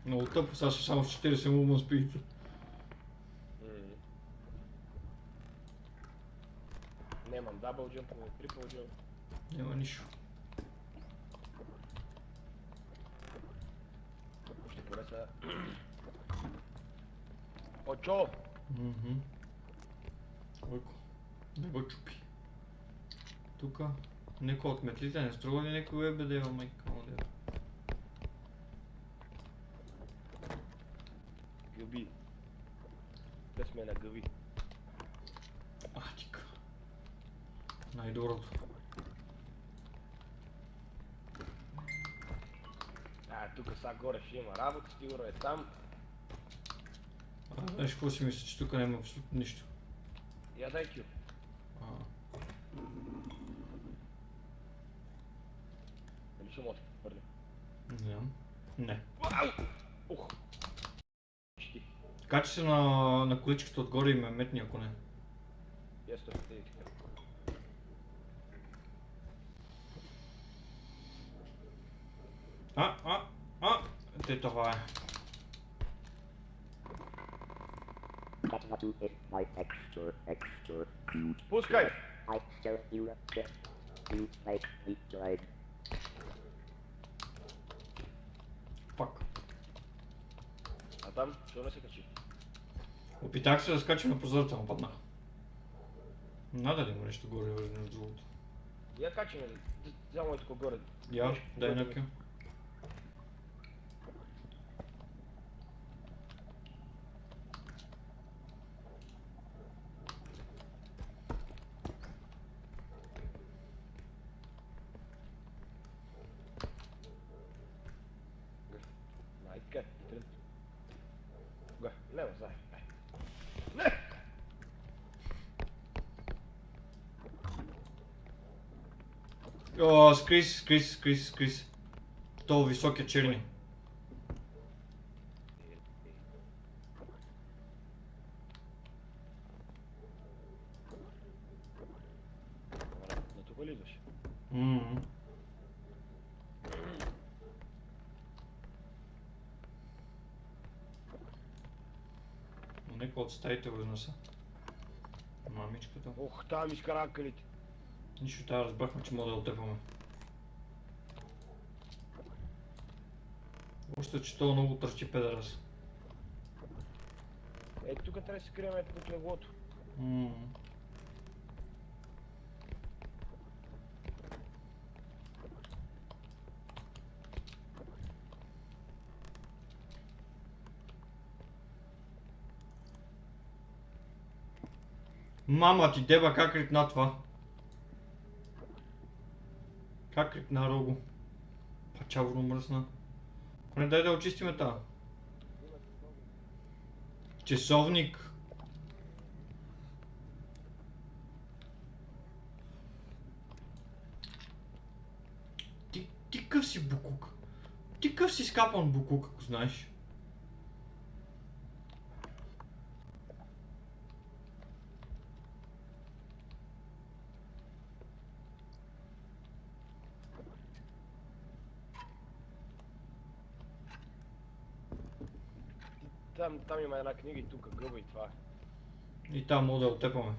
Много тъпо, сега ще само с 40 мувмън спидите. Нямам дабл джъмп, нямам трипл джъмп. Няма нищо. Ще поръча... Очо! Ойко, не го чупи. Тука, некой от метлите не струва ли некой ебедева майка му дева? Гъби. Да сме на гъби. Атика. Най-доброто. Тук сега горе ще има работа, сигурно е там. Знаеш какво си мисля, че тук няма абсолютно нищо. Я дай кю. Дали ще може да хвърля? Не знам. Не. Ух! Щи. Качи се на количката отгоре и ме метни, ако не. Я стой, тъй така. Те това е. Пускай! Пак. А там, що не се качи? Опитах се да скачам на прозореца, но паднах. Надали има нещо горе, между другото. Я качиме, взямо е тук горе. Я, дай на кю. Майка, трън. Га, лево, зай. Не! О, скрис. То високия черни. На тук ли идваш? Нека от стаите го изнеса. Мамичката. Ох, там изкаракалите. Нищо тая разбрахме, че мога да отепаме. Още че това много тръщи педарас. Ето тук трябва да се крием ето под леглото. Мама ти деба, как ритна това? Как ритна Рого? Пачавро мръсна. Не дай да очистиме тази. Часовник. Ти къв си букук? Ти къв си скапан букук, ако знаеш? Там има една книга и тук гъба и това. И там мога да отепаме.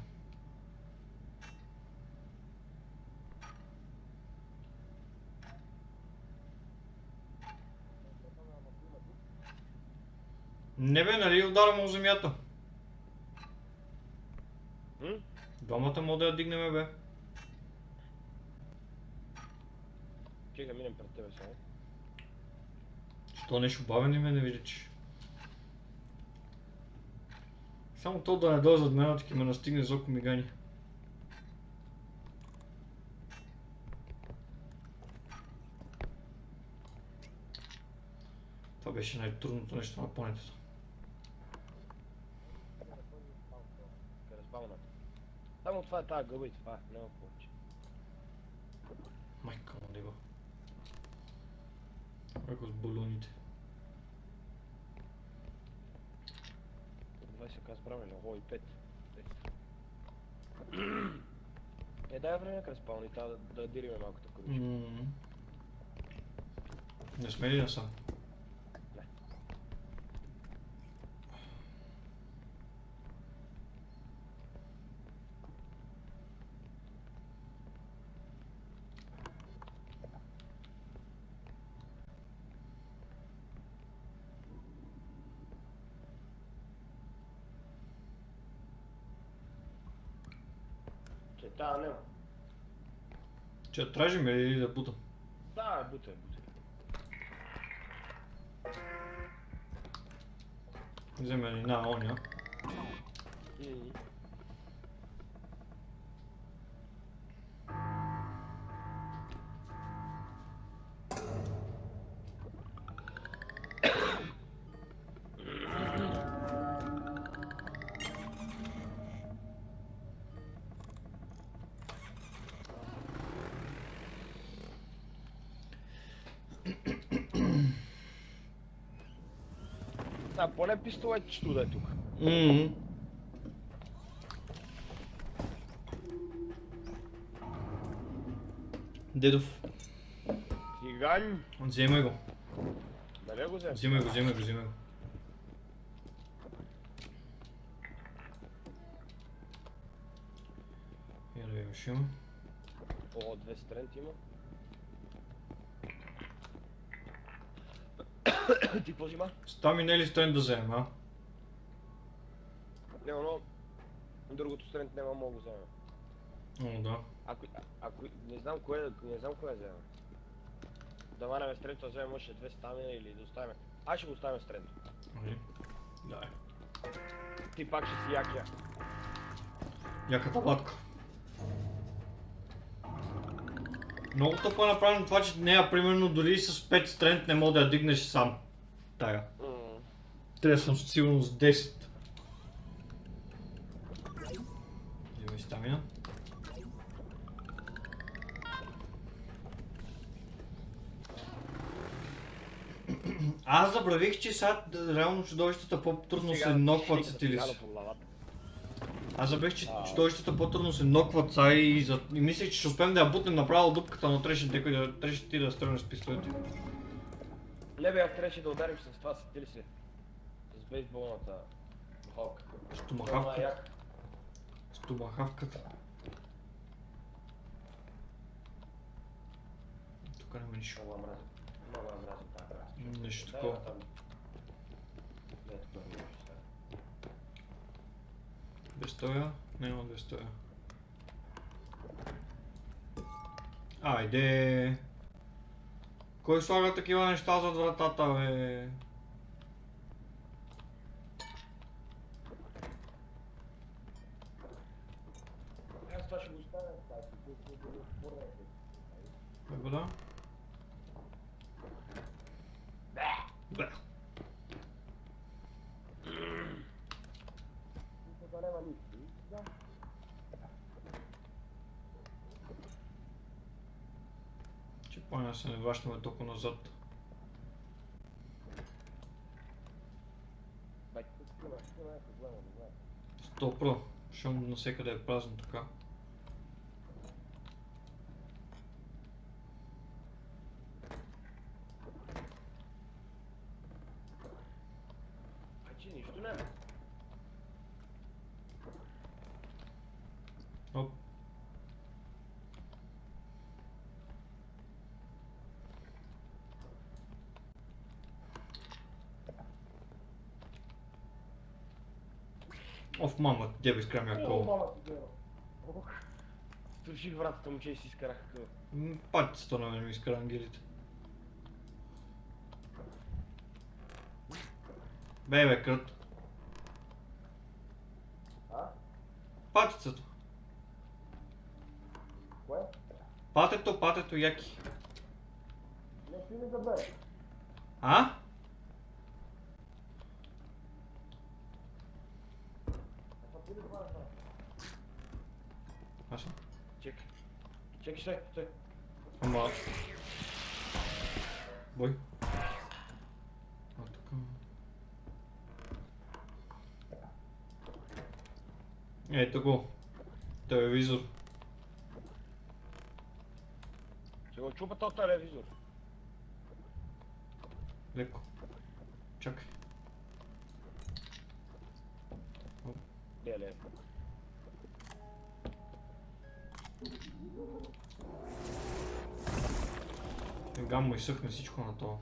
Не бе, нали ударам от земята? Двамата мога да я дигнем, бе. Чекай, минем пред тебе само. Що нещо бавен и ме не видиш? Само то да не дойде зад мен, таки ме настигне за око мигани. Това беше най-трудното нещо на планетата. Само това е тази гъба и това, няма повече. Майка му дега. Ако с балоните. 20 каза правилно, о и 5. Дай време край спални, да дириме малко така. Не сме ли насам? Не. Да, няма. Че тражим или да бутам? Да, бутай, бутай. Вземе ни на оня. Да, поне пистолетчето да е тук. Дедов, Тиган! вземай го. Дали го взем? Вземай го. Я да видим, ще има. О, 2 стрент има. Ти какво взима? Ста ми не ли стрен да вземем, а? Не, но другото стрент няма мога да взема. О, да. Ако не знам кое взема. Да манаме стренто, да вземем още 2 стамина или да оставим. Аз ще го оставим стренто. Нали? Да. Ти пак ще си якия. Яката батка. Много тъпо е направено това, че нея примерно дори с 5 стрент не мога да я дигнеш сам. Тая. Трябва да съм сигурно с 10. Взимай стамина. Аз забравих, че сега реално чудовищата по-трудно се нокват с тилис. Аз забравих, че чудовищата по-трудно се нокват са и мислех, че ще успеем да я бутнем направо дупката, но трябваше ти да стрелнеш с пистолета. Не бе, аз трябваше да ударим с това с тилиси. С бейсболната холка. Стомахавката. Стомахавката. Тук няма нищо. Много мразя тази краса. Нещо такова. Без тоя? Няма без тоя. Айде! Кой слага такива неща зад вратата, бе? Аз това ще го оставя тази. Какво да? Бе! Че поне се не вращаме толкова назад. Стопро, защото навсекъде е празно така. Нищо няма. Оп. Оф, мама, где ви скрамя кол? Струших вратата му, че и си изкарах къл. Патицата на мен ми изкара ангелите. Бе, крът. А? Патицата. Кое? Патето, яки. Не си ми забере. А? Аша? Чекай, стой. Ама... Бой. А, така... Ето го. Телевизор. Ще го чупа този телевизор. Леко. Чакай. Леле. Гам му изсъхне всичко на това.